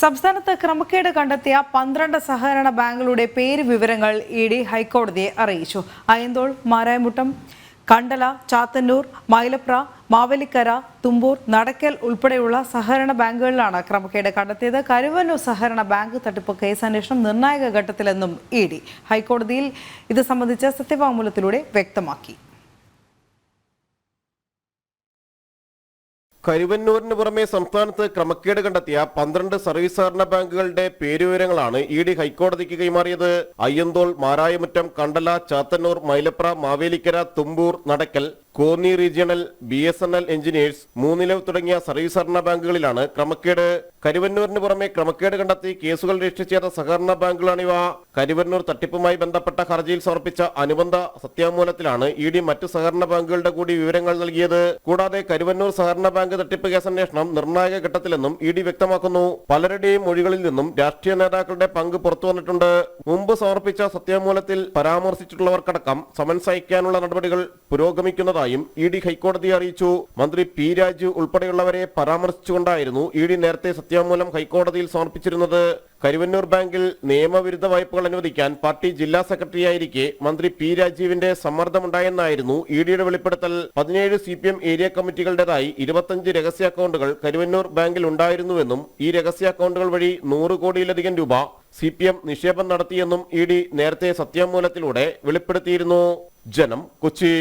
സംസ്ഥാനത്ത് ക്രമക്കേട് കണ്ടെത്തിയ 12 സഹകരണ ബാങ്കുകളുടെ പേര് വിവരങ്ങൾ ഇഡി ഹൈക്കോടതിയെ അറിയിച്ചു. അയ്യന്തോൾ, മാരായമുട്ടം, കണ്ടല, ചാത്തന്നൂർ, മൈലപ്ര, മാവേലിക്കര, തുമ്പൂർ, നടക്കൽ ഉൾപ്പെടെയുള്ള സഹകരണ ബാങ്കുകളിലാണ് ക്രമക്കേട് കണ്ടെത്തിയത്. കരുവന്നൂർ സഹകരണ ബാങ്ക് തട്ടിപ്പ് കേസ് അന്വേഷണം നിർണായക ഘട്ടത്തിലെന്നും ഇഡി ഹൈക്കോടതിയിൽ ഇത് സംബന്ധിച്ച സത്യവാങ്മൂലത്തിലൂടെ വ്യക്തമാക്കി. കരുവന്നൂരിന് പുറമെ സംസ്ഥാനത്ത് ക്രമക്കേട് കണ്ടെത്തിയ 12 സർവീസ് സഹകരണ ബാങ്കുകളുടെ പേരുവിവരങ്ങളാണ് ഇഡി ഹൈക്കോടതിക്ക് കൈമാറിയത്. Ayyanthole, Marayamuttam, Kandala, Chathannur, Mylapra, Mavelikkara, Thumbur, Nadakkal, Konni regional, BSNL engineers, Moonnilavu തുടങ്ങിയ സർവീസ് സഹകരണ ബാങ്കുകളിലാണ് ക്രമക്കേട്. കരുവന്നൂരിന് പുറമെ ക്രമക്കേട് കണ്ടെത്തി കേസുകൾ രജിസ്റ്റർ ചെയ്ത സഹകരണ ബാങ്കുകളാണിവ. കരുവന്നൂർ തട്ടിപ്പുമായി ബന്ധപ്പെട്ട ഹർജിയിൽ സമർപ്പിച്ച അനുബന്ധ സത്യാമൂലത്തിലാണ് ഇഡി മറ്റ് സഹകരണ ബാങ്കുകളുടെ കൂടി വിവരങ്ങൾ നൽകിയത്. കൂടാതെ കരുവന്നൂർ സഹകരണ ബാങ്ക് തട്ടിപ്പ് കേസ് അന്വേഷണം നിർണായക ഘട്ടത്തിലെന്നും ഇഡി വ്യക്തമാക്കുന്നു. പലരുടെയും മൊഴികളിൽ നിന്നും രാഷ്ട്രീയ നേതാക്കളുടെ പങ്ക് പുറത്തു വന്നിട്ടുണ്ട്. മുമ്പ് സമർപ്പിച്ച സത്യാമൂലത്തിൽ പരാമർശിച്ചിട്ടുള്ളവർക്കടക്കം സമൻസ് അയക്കാനുള്ള നടപടികൾ പുരോഗമിക്കുന്നതായും ഇഡി ഹൈക്കോടതിയെ അറിയിച്ചു. മന്ത്രി പി രാജു ഉൾപ്പെടെയുള്ളവരെ പരാമർശിച്ചുകൊണ്ടായിരുന്നു ഇഡി നേരത്തെ സത്യാമൂലം ഹൈക്കോടതിയിൽ സമർപ്പിച്ചിരുന്നത്. കരുവന്നൂർ ബാങ്കിൽ നിയമവിരുദ്ധ വായ്പകൾ അനുവദിക്കാൻ പാർട്ടി ജില്ലാ സെക്രട്ടറിയായിരിക്കെ മന്ത്രി പി രാജീവിന്റെ സമ്മർദ്ദമുണ്ടായെന്നായിരുന്നു ഇഡിയുടെ വെളിപ്പെടുത്തൽ. 17 CPM ഏരിയ കമ്മിറ്റികളുടേതായി 25 രഹസ്യ അക്കൗണ്ടുകൾ കരുവന്നൂർ ബാങ്കിൽ ഉണ്ടായിരുന്നുവെന്നും ഈ രഹസ്യ അക്കൗണ്ടുകൾ വഴി 100 കോടിയിലധികം രൂപ CPM നിക്ഷേപം നടത്തിയെന്നും ഇഡി നേരത്തെ സത്യാമൂലത്തിലൂടെ വെളിപ്പെടുത്തിയിരുന്നു. ജനം, കൊച്ചി.